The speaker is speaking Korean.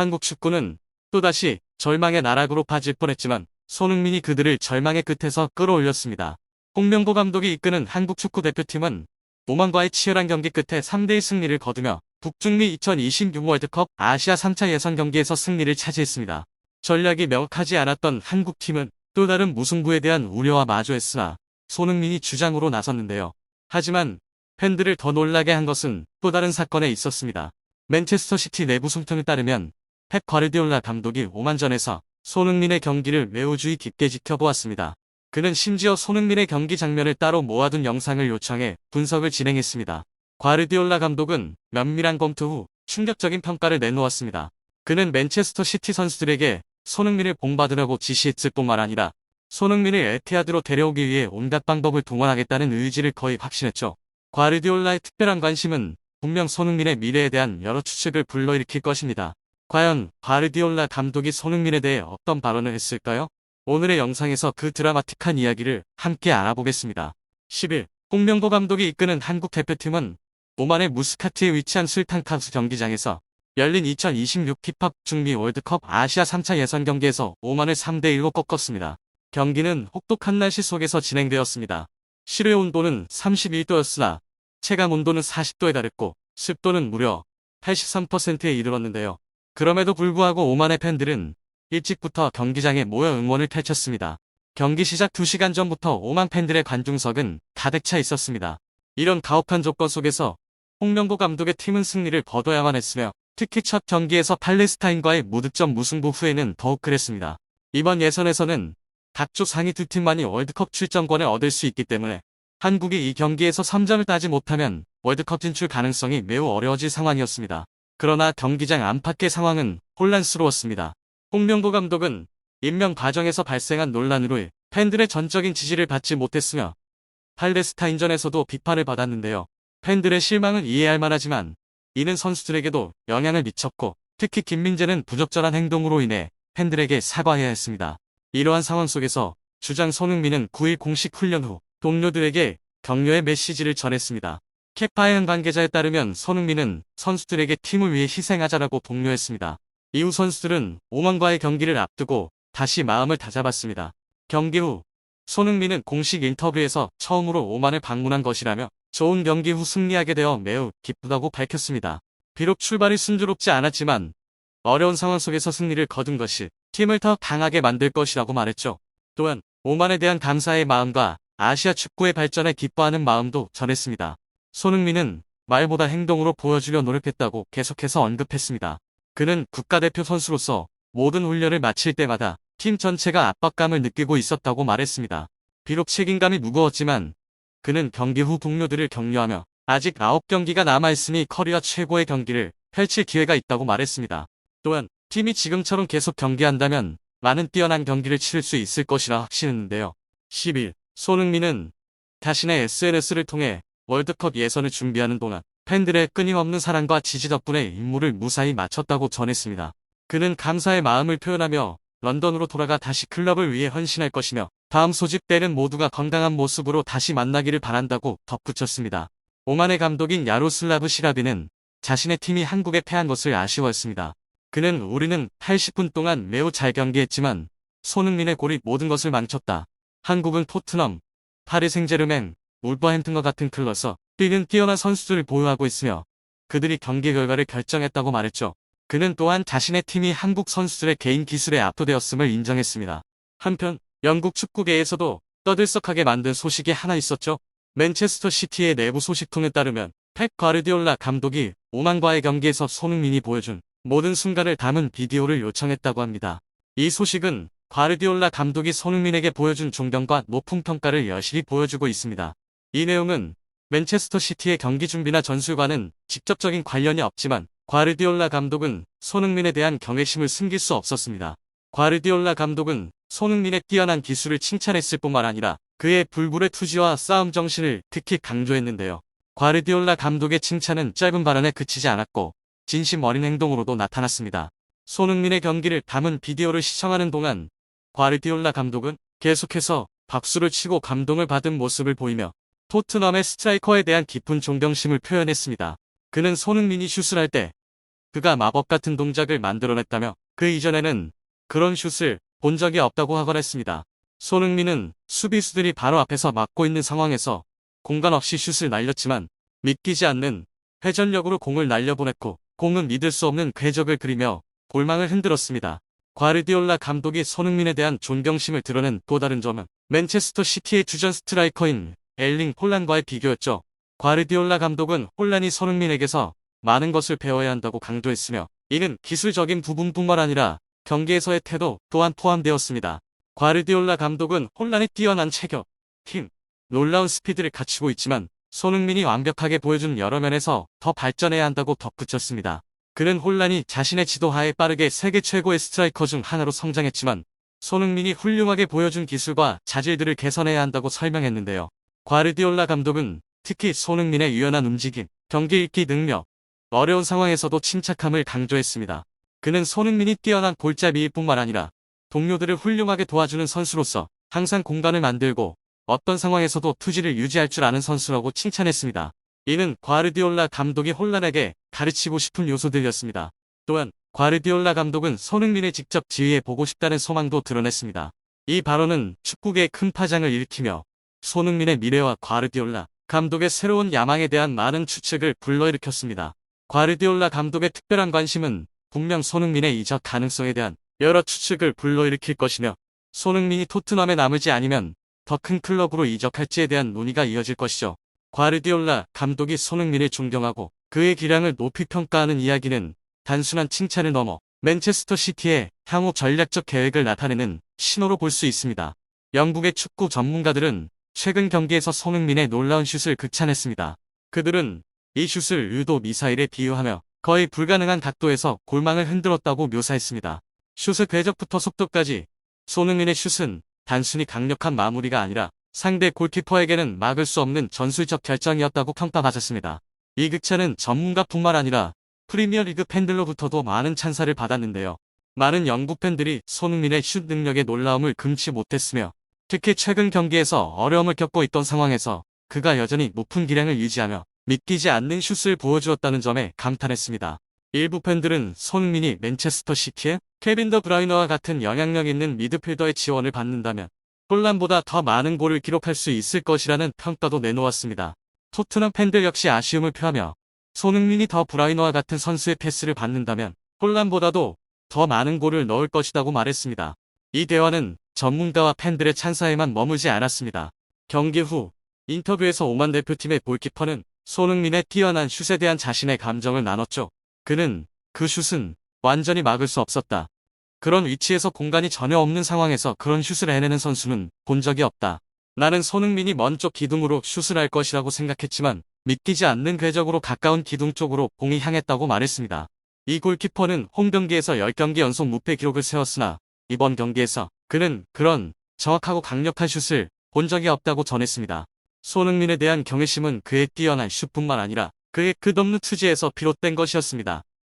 한국 축구는 또다시 절망의 나락으로 빠질 뻔했지만 손흥민이 그들을 절망의 끝에서 끌어올렸습니다. 홍명보 감독이 이끄는 한국 축구 대표팀은 오만과의 치열한 경기 끝에 3대1 승리를 거두며 북중미 2026 월드컵 아시아 3차 예선 경기에서 승리를 차지했습니다. 전략이 명확하지 않았던 한국팀은 또 다른 무승부에 대한 우려와 마주했으나 손흥민이 주장으로 나섰는데요. 하지만 팬들을 더 놀라게 한 것은 또 다른 사건에 있었습니다. 맨체스터 시티 내부 숨통에 따르면 펩 과르디올라 감독이 오만전에서 손흥민의 경기를 매우 주의 깊게 지켜보았습니다. 그는 심지어 손흥민의 경기 장면을 따로 모아둔 영상을 요청해 분석을 진행했습니다. 과르디올라 감독은 면밀한 검토 후 충격적인 평가를 내놓았습니다. 그는 맨체스터 시티 선수들에게 손흥민을 본받으라고 지시했을 뿐만 아니라 손흥민을 에티하드로 데려오기 위해 온갖 방법을 동원하겠다는 의지를 거의 확신했죠. 과르디올라의 특별한 관심은 분명 손흥민의 미래에 대한 여러 추측을 불러일으킬 것입니다. 과연 과르디올라 감독이 손흥민에 대해 어떤 발언을 했을까요? 오늘의 영상에서 그 드라마틱한 이야기를 함께 알아보겠습니다. 10일, 홍명보 감독이 이끄는 한국 대표팀은 오만의 무스카트에 위치한 술탄카스 경기장에서 열린 2026 피파 북중미 월드컵 아시아 3차 예선 경기에서 오만을 3대1로 꺾었습니다. 경기는 혹독한 날씨 속에서 진행되었습니다. 실외 온도는 31도였으나 체감 온도는 40도에 달했고 습도는 무려 83%에 이르렀는데요. 그럼에도 불구하고 오만의 팬들은 일찍부터 경기장에 모여 응원을 펼쳤습니다. 경기 시작 2시간 전부터 오만 팬들의 관중석은 가득 차 있었습니다. 이런 가혹한 조건 속에서 홍명보 감독의 팀은 승리를 거둬야만 했으며 특히 첫 경기에서 팔레스타인과의 무득점 무승부 후에는 더욱 그랬습니다. 이번 예선에서는 각조 상위 두 팀만이 월드컵 출전권을 얻을 수 있기 때문에 한국이 이 경기에서 3점을 따지 못하면 월드컵 진출 가능성이 매우 어려워질 상황이었습니다. 그러나 경기장 안팎의 상황은 혼란스러웠습니다. 홍명보 감독은 임명 과정에서 발생한 논란으로 팬들의 전적인 지지를 받지 못했으며 팔레스타인전에서도 비판을 받았는데요. 팬들의 실망은 이해할 만하지만 이는 선수들에게도 영향을 미쳤고 특히 김민재는 부적절한 행동으로 인해 팬들에게 사과해야 했습니다. 이러한 상황 속에서 주장 손흥민은 9일 공식 훈련 후 동료들에게 격려의 메시지를 전했습니다. 케파의 관계자에 따르면 손흥민은 선수들에게 팀을 위해 희생하자라고 독려했습니다. 이후 선수들은 오만과의 경기를 앞두고 다시 마음을 다잡았습니다. 경기 후 손흥민은 공식 인터뷰에서 처음으로 오만을 방문한 것이라며 좋은 경기 후 승리하게 되어 매우 기쁘다고 밝혔습니다. 비록 출발이 순조롭지 않았지만 어려운 상황 속에서 승리를 거둔 것이 팀을 더 강하게 만들 것이라고 말했죠. 또한 오만에 대한 감사의 마음과 아시아 축구의 발전에 기뻐하는 마음도 전했습니다. 손흥민은 말보다 행동으로 보여주려 노력했다고 계속해서 언급했습니다. 그는 국가대표 선수로서 모든 훈련을 마칠 때마다 팀 전체가 압박감을 느끼고 있었다고 말했습니다. 비록 책임감이 무거웠지만 그는 경기 후 동료들을 격려하며 아직 9경기가 남아있으니 커리어 최고의 경기를 펼칠 기회가 있다고 말했습니다. 또한 팀이 지금처럼 계속 경기한다면 많은 뛰어난 경기를 치를 수 있을 것이라 확신했는데요. 10일, 손흥민은 자신의 SNS를 통해 월드컵 예선을 준비하는 동안 팬들의 끊임없는 사랑과 지지 덕분에 임무를 무사히 마쳤다고 전했습니다. 그는 감사의 마음을 표현하며 런던으로 돌아가 다시 클럽을 위해 헌신할 것이며 다음 소집 때는 모두가 건강한 모습으로 다시 만나기를 바란다고 덧붙였습니다. 오만의 감독인 야로슬라브 시라비는 자신의 팀이 한국에 패한 것을 아쉬워했습니다. 그는 우리는 80분 동안 매우 잘 경기했지만 손흥민의 골이 모든 것을 망쳤다. 한국은 토트넘, 파리 생제르맹, 울버햄튼과 같은 클럽에서 뛰는 뛰어난 선수들을 보유하고 있으며 그들이 경기 결과를 결정했다고 말했죠. 그는 또한 자신의 팀이 한국 선수들의 개인 기술에 압도되었음을 인정했습니다. 한편 영국 축구계에서도 떠들썩하게 만든 소식이 하나 있었죠. 맨체스터 시티의 내부 소식통에 따르면 펩 과르디올라 감독이 오만과의 경기에서 손흥민이 보여준 모든 순간을 담은 비디오를 요청했다고 합니다. 이 소식은 과르디올라 감독이 손흥민에게 보여준 존경과 높은 평가를 여실히 보여주고 있습니다. 이 내용은 맨체스터 시티의 경기 준비나 전술과는 직접적인 관련이 없지만 과르디올라 감독은 손흥민에 대한 경외심을 숨길 수 없었습니다. 과르디올라 감독은 손흥민의 뛰어난 기술을 칭찬했을 뿐만 아니라 그의 불굴의 투지와 싸움 정신을 특히 강조했는데요. 과르디올라 감독의 칭찬은 짧은 발언에 그치지 않았고 진심 어린 행동으로도 나타났습니다. 손흥민의 경기를 담은 비디오를 시청하는 동안 과르디올라 감독은 계속해서 박수를 치고 감동을 받은 모습을 보이며 토트넘의 스트라이커에 대한 깊은 존경심을 표현했습니다. 그는 손흥민이 슛을 할 때 그가 마법 같은 동작을 만들어냈다며 그 이전에는 그런 슛을 본 적이 없다고 하곤 했습니다. 손흥민은 수비수들이 바로 앞에서 막고 있는 상황에서 공간 없이 슛을 날렸지만 믿기지 않는 회전력으로 공을 날려보냈고 공은 믿을 수 없는 궤적을 그리며 골망을 흔들었습니다. 과르디올라 감독이 손흥민에 대한 존경심을 드러낸 또 다른 점은 맨체스터 시티의 주전 스트라이커인 엘링 홀란과의 비교였죠. 과르디올라 감독은 홀란이 손흥민에게서 많은 것을 배워야 한다고 강조했으며 이는 기술적인 부분뿐만 아니라 경기에서의 태도 또한 포함되었습니다. 과르디올라 감독은 홀란의 뛰어난 체격, 힘, 놀라운 스피드를 갖추고 있지만 손흥민이 완벽하게 보여준 여러 면에서 더 발전해야 한다고 덧붙였습니다. 그는 홀란이 자신의 지도하에 빠르게 세계 최고의 스트라이커 중 하나로 성장했지만 손흥민이 훌륭하게 보여준 기술과 자질들을 개선해야 한다고 설명했는데요. 과르디올라 감독은 특히 손흥민의 유연한 움직임, 경기 읽기 능력, 어려운 상황에서도 침착함을 강조했습니다. 그는 손흥민이 뛰어난 골잡이일 뿐만 아니라 동료들을 훌륭하게 도와주는 선수로서 항상 공간을 만들고 어떤 상황에서도 투지를 유지할 줄 아는 선수라고 칭찬했습니다. 이는 과르디올라 감독이 홀란에게 가르치고 싶은 요소들이었습니다. 또한 과르디올라 감독은 손흥민을 직접 지휘해 보고 싶다는 소망도 드러냈습니다. 이 발언은 축구계에 큰 파장을 일으키며 손흥민의 미래와 과르디올라 감독의 새로운 야망에 대한 많은 추측을 불러일으켰습니다. 과르디올라 감독의 특별한 관심은 분명 손흥민의 이적 가능성에 대한 여러 추측을 불러일으킬 것이며 손흥민이 토트넘에 남을지 아니면 더 큰 클럽으로 이적할지에 대한 논의가 이어질 것이죠. 과르디올라 감독이 손흥민을 존경하고 그의 기량을 높이 평가하는 이야기는 단순한 칭찬을 넘어 맨체스터 시티의 향후 전략적 계획을 나타내는 신호로 볼 수 있습니다. 영국의 축구 전문가들은 최근 경기에서 손흥민의 놀라운 슛을 극찬했습니다. 그들은 이 슛을 유도 미사일에 비유하며 거의 불가능한 각도에서 골망을 흔들었다고 묘사했습니다. 슛의 궤적부터 속도까지 손흥민의 슛은 단순히 강력한 마무리가 아니라 상대 골키퍼에게는 막을 수 없는 전술적 결정이었다고 평가받았습니다. 이 극찬은 전문가뿐만 아니라 프리미어리그 팬들로부터도 많은 찬사를 받았는데요. 많은 영국 팬들이 손흥민의 슛 능력의 놀라움을 금치 못했으며 특히 최근 경기에서 어려움을 겪고 있던 상황에서 그가 여전히 높은 기량을 유지하며 믿기지 않는 슛을 보여주었다는 점에 감탄했습니다. 일부 팬들은 손흥민이 맨체스터 시티의 케빈 더 브라이너와 같은 영향력 있는 미드필더의 지원을 받는다면 홀란보다 더 많은 골을 기록할 수 있을 것이라는 평가도 내놓았습니다. 토트넘 팬들 역시 아쉬움을 표하며 손흥민이 더 브라이너와 같은 선수의 패스를 받는다면 홀란보다도 더 많은 골을 넣을 것이라고 말했습니다. 이 대화는 전문가와 팬들의 찬사에만 머물지 않았습니다. 경기 후 인터뷰에서 오만 대표팀의 골키퍼는 손흥민의 뛰어난 슛에 대한 자신의 감정을 나눴죠. 그는 그 슛은 완전히 막을 수 없었다. 그런 위치에서 공간이 전혀 없는 상황에서 그런 슛을 해내는 선수는 본 적이 없다. 나는 손흥민이 먼 쪽 기둥으로 슛을 할 것이라고 생각했지만 믿기지 않는 궤적으로 가까운 기둥 쪽으로 공이 향했다고 말했습니다. 이 골키퍼는 홈 경기에서 10경기 연속 무패 기록을 세웠으나 이번 경기에서 그는 그런 정확하고 강력한 슛을 본 적이 없다고 전했습니다. 손흥민에 대한 경외심은 그의 뛰어난 슛뿐만 아니라 그의 끝없는 투지에서 비롯된 것이었습니다.